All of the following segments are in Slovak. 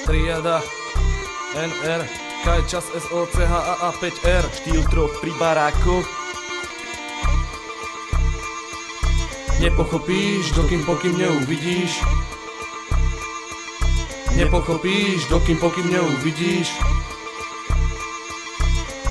triada NR, Kaj čas SOCHAA 5R, štýl troch pri barákoch. Nepochopíš, dokým pokým neuvidíš. Nepochopíš, dokým pokým neuvidíš.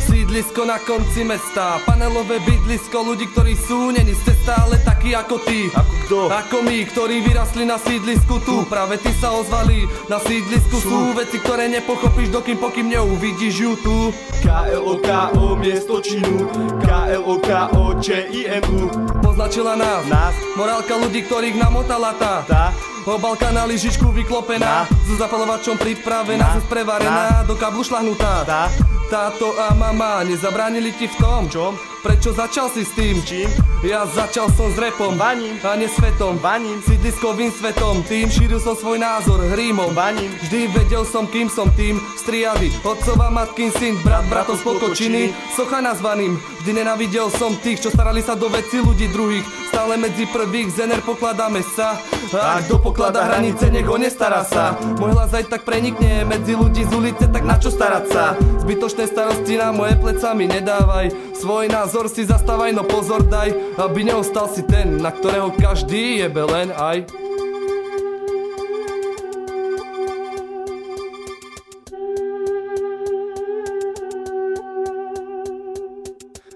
Sídlisko na konci mesta, panelové bydlisko ľudí, ktorí sú není z cesta, ale takí ako ty. Ako kto? Ako my, ktorí vyrastli na sídlisku tu. Práve ty sa ozvali, na sídlisku sú veci, ktoré nepochopíš, dokým pokým neuvidíš ju tu. KLOKO miesto činu, KLOKO ČINU. Poznačila nás, morálka ľudí, ktorých namotala tá obálka na lyžičku vyklopená, so zapalovačom pripravená, so sprevarená, do kablu šľahnutá. Táto a mama nezabránili ti v tom, čom? Prečo začal si s tým? Čím? Ja začal som s rapom, vaním, a nie svetom, vaním, sídliskovým svetom. Tým šíril som svoj názor, rímom, vaním. Vždy vedel som, kým som tým, z triady, otcova, matkin syn, brat, bratov z Pokočiny, socha nazvaným. Vždy nenávidel som tých, čo starali sa do veci ľudí druhých. Stále medzi prvých z NR pokladáme sa. A kto pokladá hranice, nech ho nestará sa. Môj hlas aj tak prenikne medzi ľudí z ulice, tak na čo starať sa? Zbytočné starosti na moje pleca mi nedávaj. Svoj názor si zastávaj, no pozor daj, aby neostal si ten, na ktorého každý jebe len aj.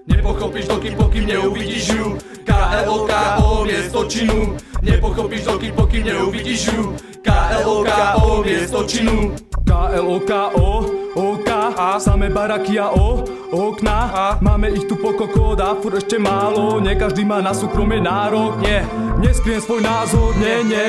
Nepochopíš, dokým pokým neuvidíš ju. KLOKO miesto činu. Nepochopíš, dokým pokým neuvidíš ju. KLOKO miesto činu. KLOKO, OK, samé baraky a okna. Máme ich tu pokoko, dá furt ešte málo. Nie každý má na súkromie nárok. Neskriem svoj názor,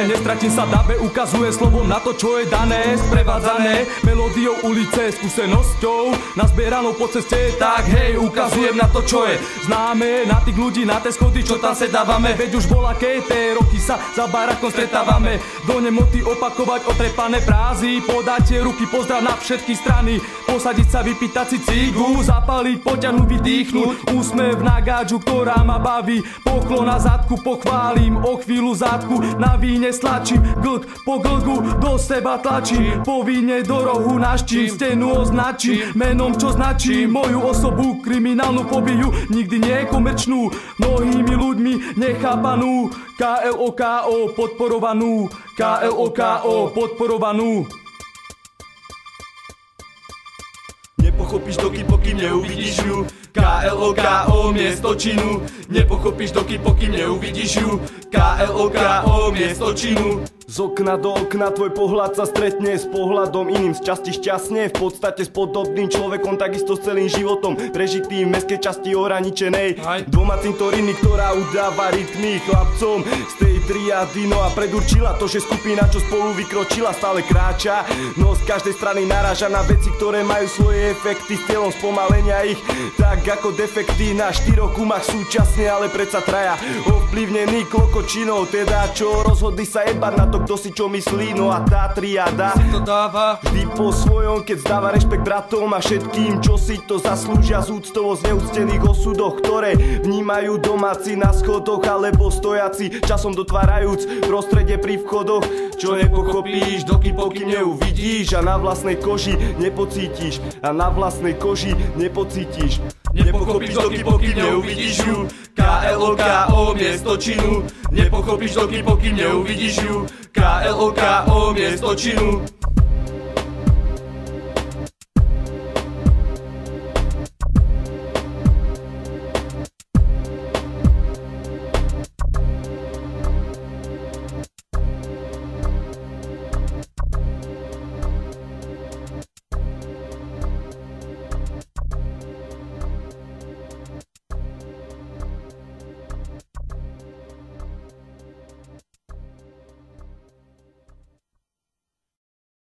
nestratím sa dabe. Ukazuje slovom na to, čo je dané. Sprevádzané melódiou ulice, skúsenosťou nazbieranou po ceste. Tak hej, ukazujem na to, čo je známe. Na tých ľudí, na tie schody, čo tam sedávame. Veď už bola té roky sa za barakom stretávame. Do nemoty opakovať otrepané frázy. Podáte ruky, pozdrav na všetky strany. Posadiť sa, vypýtať si cigu, zapaliť, poťahnuť, vydýchnuť. Úsmev na gáču, ktorá ma baví. Poklon na zadku, pochválim. O chvíľu zadku na víne stlačím. Glk po glgu do seba tlačím. Po víne do rohu naštím. Stenu označím menom, čo značí moju osobu. Kriminálnu fobiu, nikdy nie komerčnú. Mnohými ľuďmi nechápanú. KLOKO podporovanú. KLOKO podporovanú. Nepochopíš, dokým pokým neuvidíš ju. KLOKO miesto činu. Nepochopíš, dokým pokým neuvidíš ju. KLOKO miesto činu. Z okna do okna tvoj pohľad sa stretne s pohľadom iným, z časti šťastne, v podstate s podobným človekom, takisto s celým životom prežitým v mestskej časti ohraničenej dvoma cintoriny, ktorá udáva rytmy chlapcom z tej triady. No a predurčila to, že skupina, čo spolu vykročila, stále kráča, no z každej strany naráža na veci, ktoré majú svoje efekty s cieľom spomalenia ich, tak ako defekty na štyroch gumách súčasne, ale predsa traja ovplyvnený klokočinou, teda čo rozhodli sa jebať na to, kto si čo myslí. No a tá triada si to dáva vždy po svojom, keď zdáva rešpekt bratom a všetkým, čo si to zaslúžia z úctovo zneúctených osudoch, ktoré vnímajú domáci na schodoch alebo stojaci, časom dotvárajúc prostredie pri vchodoch. Čo nepochopíš, dokým pokým neuvidíš a na vlastnej koži nepocítiš. A na vlastnej koži nepocítiš. Nepochopíš, dokým pokým neuvidíš ju. KLOKO miesto činu. Nepochopíš, dokým pokým neuvidíš ju. KLOKO miesto činu.